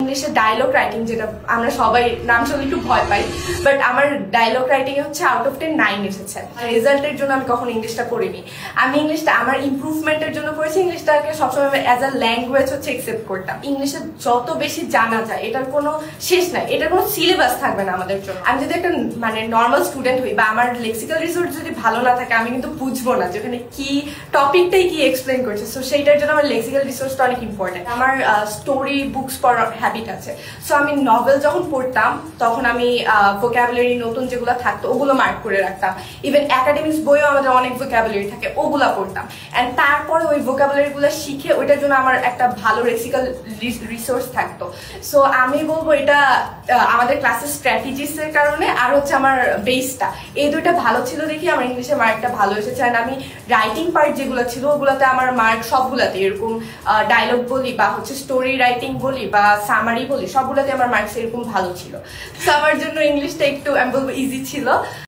ইংলিশে dialogue writing, যেটা আমরা সবাই নাম শুনলে একটু ভয় পাই, বাট আমার ডায়লগ রাইটিং এ হচ্ছে আউট অফ 10 9 এসেছে। রেজাল্টের জন্য আমি কখনো ইংলিশটা পড়িনি, আমি ইংলিশটা আমার ইমপ্রুভমেন্টের জন্য পড়েছি। ইংলিশটাকে সবসময় অ্যাজ আ ল্যাঙ্গুয়েজ হচ্ছে একসেপ্ট করতাম। ইংলিশে যত বেশি জানা যায় এটার কোনো শেষ নাই, এটার কোনো সিলেবাস থাকবে না আমাদের জন্য। আমি যদি একটা মানে নর্মাল স্টুডেন্ট হই বা আমার লেক্সিক্যাল রিসোর্স যদি ভালো না থাকে, আমি কিন্তু বুঝবো না যে ওখানে কি টপিকটাই কি এক্সপ্লেন করছে। সো সেইটার জন্য আমার লেক্সিক্যাল রিসোর্সটা অনেক ইম্পর্টেন্ট। আমার স্টোরি বুকস পড়ার হ্যাবিট আছে। সো আমি নভেল যখন পড়তাম তখন আমি ভোকাবুলারি নতুন যেগুলো থাকতো ওগুলো মার্ক করে রাখতাম। ইভেন একাডেমিক্স বইও আমাদের অনেক ভোকাবুলারি থাকে, ওগুলা পড়তাম। অ্যান্ড তারপরে ওই ভোকাবুলারি গুলো শিখে ওইটার জন্য আমার একটা ভালো লেক্সিক্যাল রিসোর্স থাকতো। সো আমি বলবো এটা আমাদের ক্লাসের স্ট্র্যাটেজিসের কারণে আর হচ্ছে আমার বেসটা, এই দুইটা ভালো ছিল দেখি আমার ইংলিশে মার্কটা ভালো এসেছে। অ্যান্ড আমি রাইটিং পার্ট যেগুলো ছিল ওগুলোতে আমার মার্ক সবগুলাতে, এরকম ডায়লগ বলি বা হচ্ছে স্টোরি রাইটিং বলি বা সামারি বলি, সবগুলোতে আমার মার্কস এরকম ভালো ছিল। সো আমার জন্য ইংলিশটা একটু আমি বলবো ইজি ছিল।